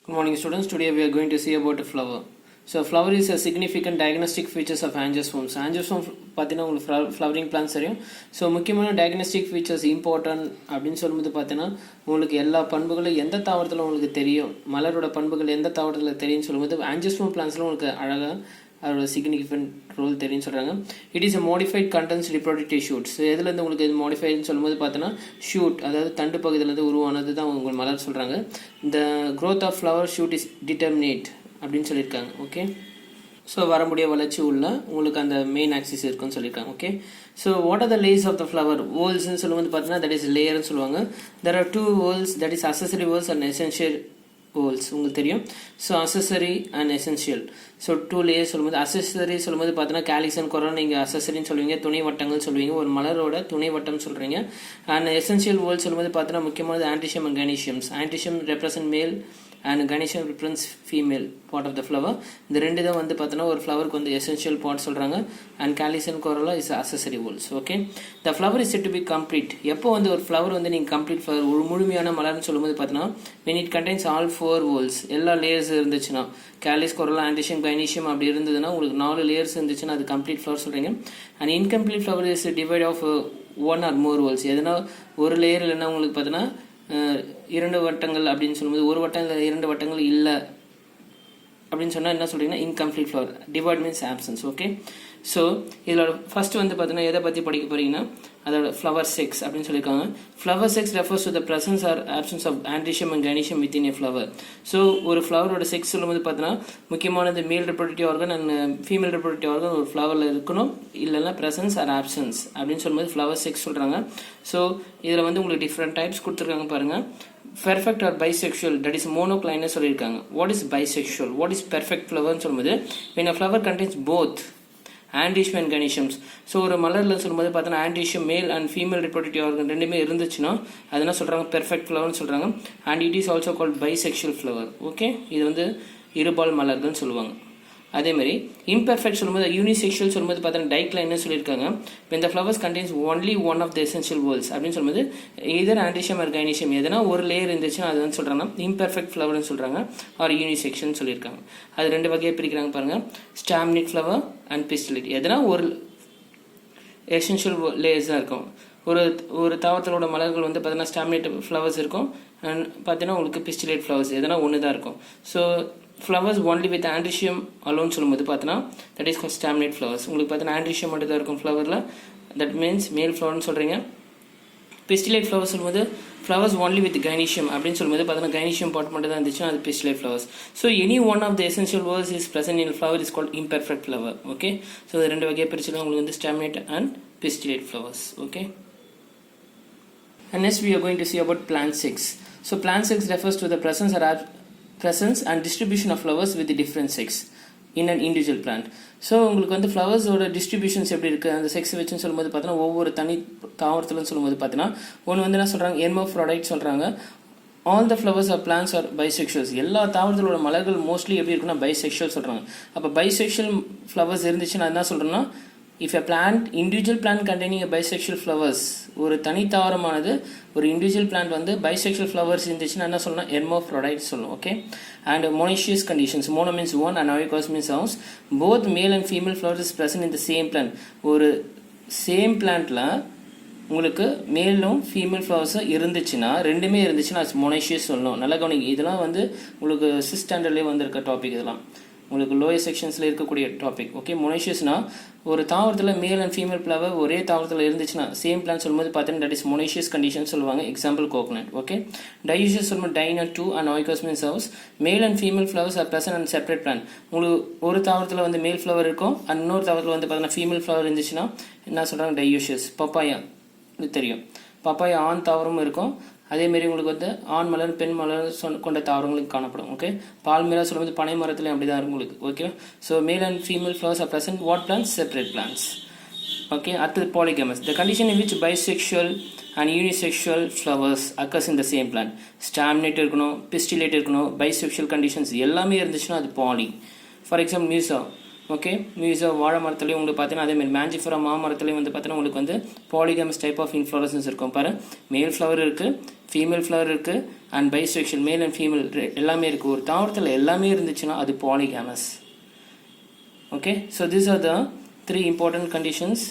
Good morning students. Today we are going to see about a flower. So flower is a significant diagnostic features of angiosperms. Angiosperm பார்த்தீங்கன்னா உங்களுக்கு flowering plants தெரியும். So முக்கியமான diagnostic features important அப்படின்னு சொல்லும்போது பார்த்தீங்கன்னா உங்களுக்கு எல்லா பண்புகளும் எந்த தாவரத்தில் உங்களுக்கு தெரியும், மலரோட பண்புகள் எந்த தாவரத்தில் தெரியும்னு சொல்லும்போது ஆன்ஜியோஸ்பர்ம் பிளான்ஸில் உங்களுக்கு அழகாக அதோட சிக்னிஃபிகண்ட் ரோல் தெரியும்னு சொல்கிறாங்க. It is a modified contents reproductive shoots. எதுலேருந்து உங்களுக்கு இது மாடிஃபைடுன்னு சொல்லும்போது பார்த்தோன்னா ஷூட், அதாவது தண்டு பகுதியிலேருந்து உருவானது தான் உங்களுக்கு மலர் சொல்கிறாங்க. இந்த growth of flower shoot is determinate அப்படின்னு சொல்லியிருக்காங்க. ஓகே, ஸோ வரக்கூடிய வளர்ச்சி உள்ள உங்களுக்கு அந்த மெயின் ஆக்சிஸ் இருக்குன்னு சொல்லியிருக்காங்க. Okay, so what are the layers of the flower? வோல்ஸ்ன்னு சொல்லும்போது பார்த்தீங்கன்னா தட் இஸ் லேயர்னு சொல்லுவாங்க. There are 2 whorls, that is accessory whorls and essential whorls உங்களுக்கு தெரியும். So accessory and essential. So 2 layers சொல்லும்போது அசசரி சொல்லும்போது பார்த்தீங்கன்னா கேலிக்ஸ் அண்ட் கொரோனா நீங்கள் அசசரின்னு சொல்லுவீங்க, துணை வட்டங்கள் சொல்லுவீங்க, ஒரு மலரோட துணை வட்டம் சொல்கிறீங்க. அண்ட் எசென்ஷியல் வோல்ஸ் சொல்லும்போது பார்த்தீங்கன்னா முக்கியமானது androecium and gynoeciums. Androecium represent male and gynoecium represents female part of the flower. இந்த ரெண்டு தான் வந்து பார்த்தோன்னா ஒரு ஃப்ளவருக்கு வந்து எசென்ஷியல் பார்ட் சொல்கிறாங்க. And calyx and corolla is accessory whorls. Okay, the flower is said to be complete. எப்போ வந்து ஒரு ஃப்ளவர் வந்து நீங்கள் கம்ப்ளீட் ஃப்ளவர் ஒரு முழுமையான மலர்னு சொல்லும்போது பார்த்தீங்கன்னா when it contains all 4 வோல்ஸ், எல்லா லேயர்ஸ் இருந்துச்சுன்னா கேலிக்ஸ் கொரோலா ஆன்டிஷியம் கைனீஷியம் அப்படி இருந்ததுன்னா உங்களுக்கு 4 லேயர்ஸ் இருந்துச்சுன்னா அது கம்ப்ளீட் ஃப்ளவர் சொல்கிறீங்க. And incomplete flower is devoid of 1 or more whorls. எதுனா ஒரு லேயர் இல்லைன்னா உங்களுக்கு பார்த்தீங்கன்னா 2 வட்டங்கள் அப்படின்னு சொல்லும்போது ஒரு வட்டம் இல்லை 2 வட்டங்கள் இல்லை அப்படின்னு சொன்னால் என்ன சொல்கிறீங்கன்னா incomplete flower. Divide means absence. Okay, so இதோட ஃபர்ஸ்ட் வந்து பார்த்தீங்கன்னா எதை பற்றி படிக்க போகிறீங்கன்னா அதோட ஃப்ளவர் செக்ஸ் அப்படின்னு சொல்லியிருக்காங்க. Flower sex refers to the presence or absence of androecium and gynoecium within a flower. So ஒரு ஃப்ளவரோட செக்ஸ் சொல்லும்போது பார்த்தீங்கன்னா முக்கியமானது male reproductive organ and female reproductive organ ஒரு ஃப்ளவரில் இருக்கணும், இல்லைன்னா பிரசன்ஸ் ஆர் ஆப்சன்ஸ் அப்படின்னு சொல்லும்போது ஃப்ளவர் செக்ஸ் சொல்கிறாங்க. ஸோ இதில் வந்து உங்களுக்கு டிஃப்ரெண்ட் டைப்ஸ் கொடுத்துருக்காங்க பாருங்கள். perfect or bisexual, that is monoclynous சொல்லியிருக்காங்க. what is bisexual, what is perfect flower சொல்லும்போது when a flower contains both androecium and gynoeciums. So ஒரு மலரில் சொல்லும்போது பார்த்தோன்னா ஆன்டிஷியம் மேல் அண்ட் ஃபீமேல் ரிப்ரொடக்டிவ் ஆர்கன் ரெண்டுமே இருந்துச்சுன்னா அது என்ன சொல்கிறாங்க பெர்ஃபெக்ட் ஃப்ளவர்னு சொல்கிறாங்க. And it is also called bisexual flower. Okay, இது வந்து இருபால் மலர்கள்னு சொல்லுவாங்க. அதேமாதிரி இம்பெர்ஃபெக்ட் சொல்லும்போது யூனிசெக்ஷுவல் சொல்லும்போது பார்த்தீங்கன்னா டைக்லைன்னு சொல்லியிருக்காங்க. when the flowers contains only one of the essential whorls அப்படின்னு சொல்லும்போது either ஆன்டிஷியம் ஆர் கைனீஷியம் எதனா ஒரு லேயர் இருந்துச்சுன்னா அது வந்து சொல்கிறாங்கன்னா இம்பெர்ஃபெக்ட் ஃப்ளவர்னு சொல்கிறாங்க ஆர் யூனிசெக்ஷன் சொல்லியிருக்காங்க. அது 2 வகையாக பிரிக்கிறாங்க பாருங்கள், ஸ்டாமினிட் ஃப்ளவர் அண்ட் பிஸ்டிலேட். எதனா ஒரு எசென்ஷியல் லேயர்ஸ் தான் இருக்கும். ஒரு தாவரத்தோட மலர்கள் வந்து பார்த்தீங்கன்னா ஸ்டாமினேட் ஃப்ளவர்ஸ் இருக்கும் அண்ட் பார்த்தீங்கன்னா உங்களுக்கு பிஸ்டிலேட் ஃப்ளவர்ஸ் எதனா ஒன்று தான் இருக்கும். So flowers only with androecium alone சொல்லும்போது பார்த்தீங்கன்னா தட் இஸ் ஸ்டாமினேட் ஃப்ளவர்ஸ். உங்களுக்கு பார்த்தீங்கன்னா ஆன்டிஷியம் மட்டும் தான் இருக்கும் ஃப்ளவரில், தட் மீன்ஸ் மேல் ஃப்ளவர்னு சொல்கிறீங்க. பிஸ்டிலேட் ஃப்ளவர்ஸ் சொல்லும்போது ஃப்ளவர்ஸ் ஒன்லி வித் கைனீஷியம் அப்படின்னு சொல்லும்போது பார்த்தீங்கன்னா கைனீஷியம் பார்ட் மட்டும் தான் இருந்துச்சுன்னா அது pistillate flowers. So any one of the essential words is present in flower is called imperfect flower. Okay, so இது 2 வகையாக பிரிச்சுக்கலாம் உங்களுக்கு வந்து staminate and pistillate flowers. Okay, and next we are going to see about plant sex. So plant sex refers to the presence and distribution of flowers with the different sex in an individual plant. So உங்களுக்கு வந்து ஃப்ளவர்ஸோட distributions எப்படி இருக்குது அந்த sex வச்சுன்னு சொல்லும்போது பார்த்தீங்கன்னா ஒவ்வொரு தனி தாவரத்துலன்னு சொல்லும்போது பார்த்தீங்கன்னா ஒன்று வந்து என்ன சொல்கிறாங்க எர்மோஃப்ரோடைட் சொல்கிறாங்க. All the flowers are plants are bisexuals. எல்லா தாவரத்தோட மலர்கள் மோஸ்ட்லி எப்படி இருக்குன்னா பைசெக்ஷுவல் சொல்கிறாங்க. அப்போ பைசெக்ஷுவல் ஃப்ளவர்ஸ் இருந்துச்சுன்னா என்ன சொல்கிறேன்னா if a plant, individual plant containing a bisexual flowers, ஒரு தனி தாவரமானது ஒரு இண்டிவிஜுவல் பிளான்ட் வந்து பைசெக்ஷுவல் ஃப்ளவர்ஸ் இருந்துச்சுன்னா என்ன சொல்லணும் எர்மோஃப்ரோடைட் சொல்லணும். Okay, and monoecious conditions. Mono means one and oikos means house. Both male and female flowers is present in the same plant. ஒரு சேம் பிளான்ட்ல உங்களுக்கு மேலும் ஃபீமேல் ஃப்ளவர்ஸும் இருந்துச்சுன்னா ரெண்டுமே இருந்துச்சுன்னா அது மோனோஷியஸ் சொல்லணும். நல்லா கவனிங்க, இதெல்லாம் வந்து உங்களுக்கு 6th ஸ்டாண்டர்ட்லேயே வந்திருக்க டாபிக். இதெல்லாம் உங்களுக்கு லோயர் செக்ஷன்ஸில் இருக்கக்கூடிய டாபிக். ஓகே, மொனேஷியஸ்னா ஒரு தாவரத்தில் மேல் அண்ட் ஃபீமேல் ஃப்ளவர் ஒரே தாவரத்தில் இருந்துச்சுன்னா சேம் பிளான் சொல்லும்போது பார்த்தீங்கன்னா தட் இஸ் மொனேஷியஸ் கண்டிஷன் சொல்லுவாங்க. Example coconut. ஓகே, டையூஷியஸ் சொல்லும்போது டைனா 2 and oikos means house. Male and female flowers are present and separate plant. உங்களுக்கு ஒரு தாவரத்தில் வந்து மேல் ஃப்ளவர் இருக்கும் அண்ட் இன்னொரு தாவரத்தில் வந்து பார்த்தீங்கன்னா ஃபீமேல் ஃப்ளவர் இருந்துச்சுன்னா என்ன சொல்கிறாங்க டையூஷியஸ். பப்பாயா இது தெரியும், பப்பாயா ஆண் தாவரமும் இருக்கும், அதேமாரி உங்களுக்கு வந்து ஆண் மலர் பெண் மலர் கொண்ட தாவரங்களுக்கு காணப்படும். ஓகே, பால்மேரா சொல்லும்போது பனை மரத்துலையும் அப்படி தான் இருக்கும் உங்களுக்கு. Okay, so male and female flowers are present what plants separate plants. Okay, அடுத்தது polygamous. The condition in which bisexual and unisexual flowers occurs in the same plant. Staminate இருக்கணும், பிஸ்டிலேட் இருக்கணும், bisexual conditions எல்லாமே இருந்துச்சுன்னா அது poly. For example Musa. Okay, Musa வாழை மரத்துலேயும் உங்களுக்கு பார்த்தீங்கன்னா அதேமாதிரி மேஞ்சிஃபரா மாமரத்துலேயும் வந்து பார்த்தீங்கன்னா உங்களுக்கு வந்து பாலிகேமஸ் டைப் ஆஃப் இன்ஃப்ளோரசன்ஸ் இருக்கும். பாரு, மேல் ஃப்ளவர் இருக்குது, ஃபீமேல் ஃப்ளவர் இருக்குது and bisexual male and female எல்லாமே இருக்குது. ஒரு தாவரத்தில் எல்லாமே இருந்துச்சுன்னா அது polygamous. Okay, so these are the 3 important conditions,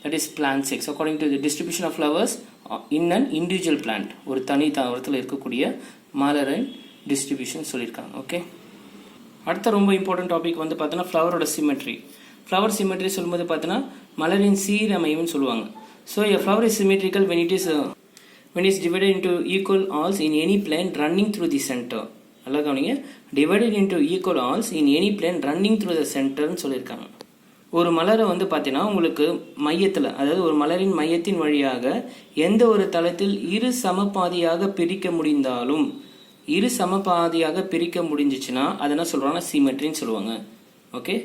that is plant sex according to the distribution of flowers in an individual plant. ஒரு தனி தாவரத்தில் இருக்கக்கூடிய மலரின் டிஸ்ட்ரிபியூஷன் சொல்லியிருக்காங்க. ஓகே, அடுத்த ரொம்ப இம்பார்ட்டன்ட் டாபிக் வந்து பார்த்தோன்னா ஃப்ளவரோட சிமெட்ரி. ஃப்ளவர் சிமெட்ரி சொல்லும்போது பார்த்தோன்னா மலரின் சீரமைவுன்னு சொல்லுவாங்க. So a flower is symmetrical when it is divided into equal halves in any plane running through the center. நல்லா கவனிங்க, divided into equal halves in any plane running through the centerன்னு சொல்லியிருக்காங்க. ஒரு மலரை வந்து பார்த்தீங்கன்னா உங்களுக்கு மையத்தில், அதாவது ஒரு மலரின் மையத்தின் வழியாக எந்த ஒரு தளத்தில் இரு சமபாதியாக பிரிக்க முடிஞ்சிச்சுன்னா அதை என்ன சொல்கிறாங்கன்னா சிமெட்ரின்னு சொல்லுவாங்க. ஓகே,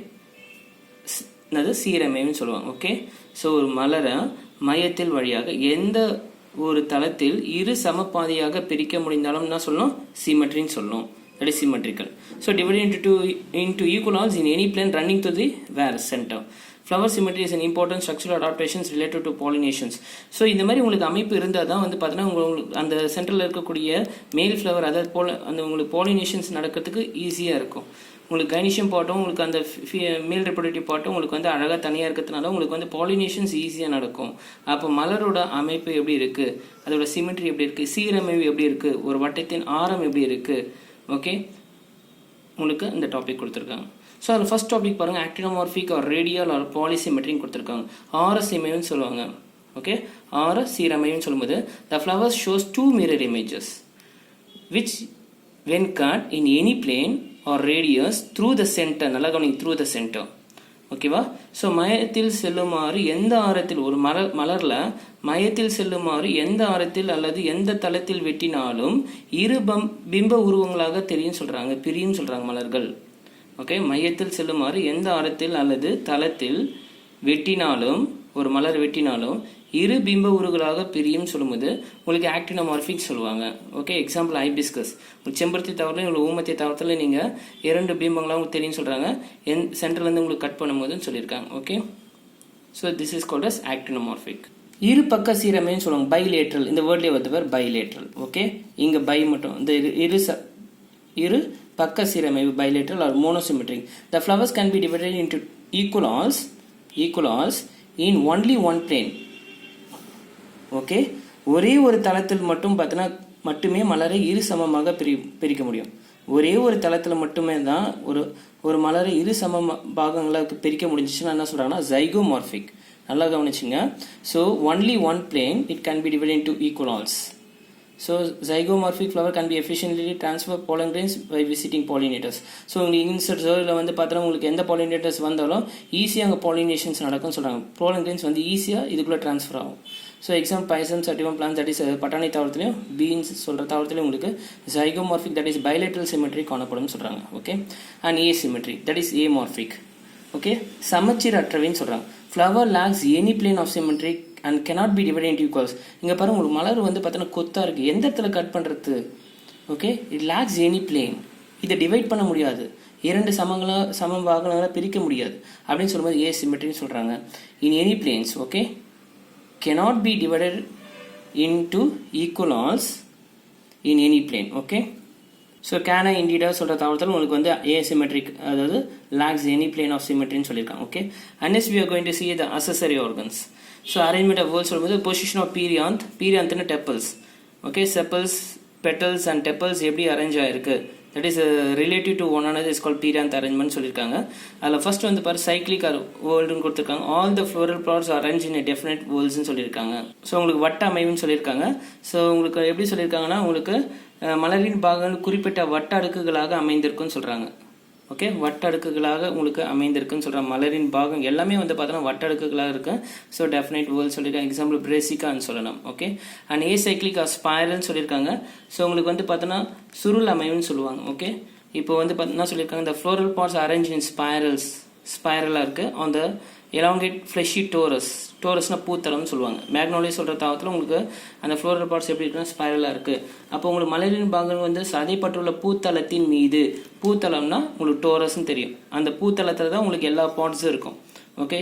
அது சீரமைவுன்னு சொல்லுவாங்க. ஓகே, ஸோ ஒரு மலரை மையத்தில் வழியாக எந்த ஒரு தளத்தில் இரு சமபாதியாக பிரிக்க முடிந்தாலும் என்ன சொல்லணும், சிமெட்ரின்னு சொல்லணும். That is symmetrical. So divided into equal halves in any plane running to the center. Flower symmetry is an important structural adaptations related to pollinations. So இந்த மாதிரி உங்களுக்கு அமைப்பு இருந்தால் தான் வந்து பார்த்தீங்கன்னா உங்களுக்கு அந்த சென்டரில் இருக்கக்கூடிய மேல் ஃப்ளவர் அதாவது அந்த உங்களுக்கு பாலினேஷன்ஸ் நடக்கிறதுக்கு ஈஸியாக இருக்கும். உங்களுக்கு கைனிஷியம் பாட்டும் உங்களுக்கு அந்த மேல் ரெப்ரொடக்டிவ் பாட்டும் உங்களுக்கு வந்து அழகாக தனியாக இருக்கிறதுனால உங்களுக்கு வந்து பாலினேஷன்ஸ் ஈஸியாக நடக்கும். அப்போ மலரோட அமைப்பு எப்படி இருக்குது, அதோட சிமெட்ரி எப்படி இருக்குது, சீரமைவு எப்படி இருக்குது, ஒரு வட்டத்தின் ஆரம் எப்படி இருக்குது. ஓகே, உங்களுக்கு இந்த டாபிக் கொடுத்துருக்காங்க. ஸோ அதில் ஃபர்ஸ்ட் டாபிக் பாருங்கள், ஆக்டினோமார்பிக் ஆர் ரேடியல் ஆர் பாலிசிமெட்ரின்னு கொடுத்துருக்காங்க. ஆர சீமைன்னு சொல்லுவாங்க. ஓகே, ஆர சீரமைன்னு சொல்லும்போது த flowers shows 2 mirror images which when cut in any plane or radius through the center. நல்லா கவனிங்க, through the center. ஓகேவா? ஸோ மையத்தில் செல்லுமாறு எந்த ஆரத்தில் ஒரு மலரில் மையத்தில் செல்லுமாறு எந்த ஆரத்தில் அல்லது எந்த தளத்தில் வெட்டினாலும் இரு பிம்ப உருவங்களாக தெரியும் சொல்கிறாங்க, பிரியும் சொல்கிறாங்க மலர்கள். ஓகே, மையத்தில் செல்லுமாறு எந்த ஆரத்தில் அல்லது தளத்தில் வெட்டினாலும் ஒரு மலர் வெட்டினாலும் இரு பிம்ப உருவங்களாக பிரியும் சொல்லும்போது உங்களுக்கு ஆக்டினோமார்பிக் சொல்லுவாங்க. ஓகே, எக்ஸாம்பிள் ஹைபிஸ்கஸ், ஒரு செம்பருத்தி தாவரத்தில் உங்களுக்கு ஊமத்திய தாவரத்தில் நீங்கள் 2 பிம்பங்களாக உங்களுக்கு தெரியும் சொல்கிறாங்க, சென்டர்லேருந்து உங்களுக்கு கட் பண்ணும்போதுன்னு சொல்லியிருக்காங்க. Okay, so this is called as actinomorphic. இரு பக்க சீரமைன்னு சொல்லுவாங்க, பைலேட்ரல். இந்த வேர்ட்லேயே வந்து பேர் பைலேட்ரல். ஓகே, இங்கே பை மட்டும், இந்த இரு பக்க சீரமைவு bilateral or monosymmetric. The flowers can be divided into equal halves in only one plane. Okay, ஒரே ஒரு தளத்தில் மட்டுமே மலரை இரு சமமாக பிரிக்க முடியும். ஒரே ஒரு தளத்தில் மட்டுமே தான் ஒரு மலரை இரு சம பாகங்களாக பிரிக்க முடிஞ்சிச்சுன்னா என்ன சொல்கிறாங்கன்னா ஜைகோமார்பிக். நல்லா கவனிச்சுங்க. So only one plane it can be divided into equal halves. So zygomorphic flower can be efficiently transfer pollen grains by visiting pollinators. So உங்களுக்கு இன்செர்ட் ஜோலில் வந்து பார்த்தோன்னா உங்களுக்கு எந்த pollinators வந்தாலும் ஈஸியாக அங்கே பாலினேஷன்ஸ் நடக்கும்னு சொல்கிறாங்க. pollen grains வந்து ஈஸியாக இதுக்குள்ளே ட்ரான்ஸ்ஃபர் ஆகும். So example Pisum sativum plants, that is பட்டாணி தாவரத்துலையும் பீன்ஸ் சொல்கிற தாவரத்துலையும் உங்களுக்கு zygomorphic that is bilateral symmetry காணப்படும் சொல்கிறாங்க. Okay, and asymmetry that is amorphic. Okay, சமச்சீர் அற்றவைன்னு சொல்கிறாங்க. Flower lacks any plane of symmetry and cannot be divided into equals. இங்கே பாருங்கள், உங்களுக்கு மலர் வந்து பார்த்தோன்னா கொத்தாக இருக்குது, எந்த இடத்துல கட் பண்ணுறது. Okay, it lakhs any plane, இதை டிவைட் பண்ண முடியாது, 2 சம பாகங்களாக பிரிக்க முடியாது அப்படின்னு சொல்லும்போது ஏசிமெட்ரின்னு சொல்கிறாங்க. In any planes, okay, cannot be divided into equal halves in any plane. Okay, so Canna indica சொல்கிற தாவரத்தில் உங்களுக்கு வந்து ஏசிமெட்ரிக், அதாவது லேக்ஸ் எனி பிளேன் ஆஃப் சிமெட்ரின்னு சொல்லியிருக்காங்க. Okay, unless we are going to see the accessory organs. So arrangement of whorls சொல்லும்போது position of பீரியாந்த்னு tepals. Okay, sepals, petals and tepals எப்படி அரேஞ்ச் ஆகிருக்கு, that is relative to one another is called perianth arrangement சொல்லியிருக்காங்க. அதில் first வந்து பாரு cyclic வேர்ல்டுன்னு கொடுத்துருக்காங்க. All the floral parts arrange in definite வேர்ல்ஸ்னு சொல்லியிருக்காங்க. ஸோ உங்களுக்கு வட்ட அமைவுன்னு சொல்லியிருக்காங்க. ஸோ உங்களுக்கு எப்படி சொல்லியிருக்காங்கன்னா உங்களுக்கு மலரின் பாகங்கள் குறிப்பிட்ட வட்ட அடுக்குகளாக அமைந்திருக்குன்னு சொல்கிறாங்க. ஓகே, வட்ட அடுக்குகளாக உங்களுக்கு அமைந்திருக்குன்னு சொல்கிறாங்க. மலரின் பாகம் எல்லாமே வந்து பார்த்தோன்னா வட்ட அடுக்குகளாக இருக்கு. ஸோ டெஃபினைட் வேர்ல்ட் சொல்லியிருக்காங்க. எக்ஸாம்பிள் பிரேசிக்கான்னு சொல்லலாம். ஓகே, அண்ட் ஏசைக்ளிக் ஸ்பைரல்னு சொல்லியிருக்காங்க. ஸோ உங்களுக்கு வந்து பார்த்தோன்னா சுருள் அமைவுன்னு சொல்லுவாங்க. ஓகே, இப்போ வந்து பார்த்தீங்கன்னா சொல்லியிருக்காங்க இந்த ஃப்ளோரல் பார்ட்ஸ் அரேஞ்ச் இன் ஸ்பைரலாக இருக்குது ஆன் த எலாங்கேட் ஃப்ளெஷி டோரஸ்னா பூத்தளம்னு சொல்லுவாங்க. மேக்னோலியா சொல்கிற தாவத்தில் உங்களுக்கு அந்த ஃப்ளோரல் பார்ட்ஸ் எப்படி இருக்குன்னா ஸ்பைரலாக இருக்குது. அப்போ உங்களுக்கு மலரின் பாகங்கள் வந்து சதைப்பட்டுள்ள பூத்தளத்தின் மீது, பூத்தளம்னா உங்களுக்கு டோரஸ்ன்னு தெரியும், அந்த பூத்தளத்தில் தான் உங்களுக்கு எல்லா பார்ட்ஸும் இருக்கும். ஓகே,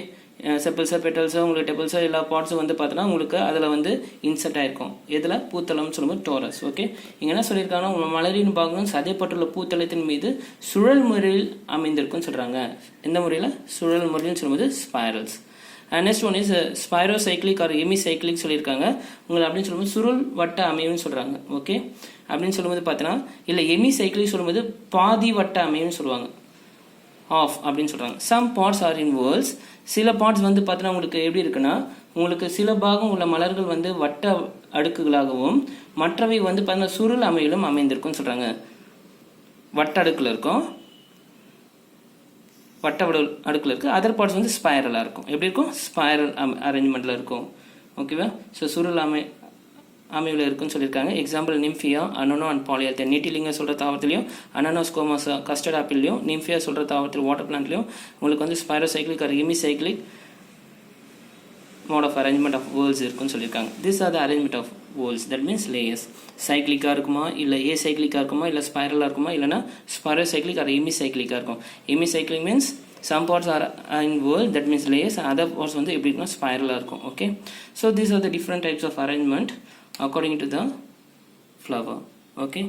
செப்பிள்ஸோ பெட்டல்ஸோ உங்களுக்கு டெபிள்ஸோ எல்லா பார்ட்ஸும் வந்து பார்த்தோன்னா உங்களுக்கு அதில் வந்து இன்செர்ட் ஆயிருக்கும் இதில் பூத்தளம்னு சொல்லும்போது டோரஸ். ஓகே, இங்கே என்ன சொல்லியிருக்காங்கன்னா மலரின் பாகம் சதைப்பட்டுள்ள பூத்தளத்தின் மீது சுழல் முறையில் அமைந்திருக்குன்னு சொல்கிறாங்க. எந்த முறையில்? சுழல் முறையில் சொல்லும்போது spirals. And next one is spirocyclic or hemicyclic சொல்லியிருக்காங்க. உங்களுக்கு அப்படின்னு சொல்லும்போது சுருள் வட்ட அமைவுன்னு சொல்கிறாங்க. ஓகே, அப்படின்னு சொல்லும்போது பார்த்தீங்கன்னா இல்லை எமிசைக்ளிக் சொல்லும்போது பாதி வட்ட அமைவுன்னு சொல்லுவாங்க, ஆஃப் அப்படின்னு சொல்கிறாங்க. சம் பார்ட்ஸ் ஆர் இன் வேர்ல்ஸ். சில பார்ட்ஸ் வந்து பார்த்தீங்கன்னா உங்களுக்கு எப்படி இருக்குன்னா உங்களுக்கு சில பாகம் உள்ள மலர்கள் வந்து வட்ட அடுக்குகளாகவும் மற்றவை வந்து பார்த்தீங்கன்னா சுருள் அமைவிலும் அமைந்திருக்கும்னு சொல்கிறாங்க. வட்ட அடுக்கில் இருக்கும், வட்ட அடுக்கில் இருக்குது. அதர் பார்ட்ஸ் வந்து ஸ்பைரலாக இருக்கும். எப்படி இருக்கும்? ஸ்பைரல் அரேஞ்ச்மெண்ட்டில் இருக்கும். ஓகேவா? ஸோ சுருள் அமைவில் இருக்குன்னு சொல்லியிருக்காங்க. Example நிம்ஃபியா, அனனோ and பாலியாத்தன். நீட்டிலிங்க சொல்கிற தாவரத்துலையும் அனனோஸ்கோமாஸா கஸ்டர்ட் ஆப்பிள்லையும் நிம்ஃபியா சொல்கிற தாவரத்தில் வாட்டர் பிளான்ட்லையும் உங்களுக்கு வந்து spirocyclic or hemicyclic mode of arrangement of whorls இருக்குன்னு சொல்லியிருக்காங்க. This are the arrangement of whorls, that means layers. சைக்ளிக்காக இருக்குமா, இல்லை ஏ சைக்ளிக்காக இருக்குமா, இல்லை ஸ்பைரலாக இருக்குமா, இல்லைனா ஸ்பைரோசைக்ளிக் ஆர் எமிசைக்ளிக்காக இருக்கும். எமிசைக்ளிக் means some parts are in world, that means layers, other parts வந்து எப்படி இருக்குன்னா ஸ்பைரலாக இருக்கும். Okay, so these are the different types of arrangement according to the flower. Okay.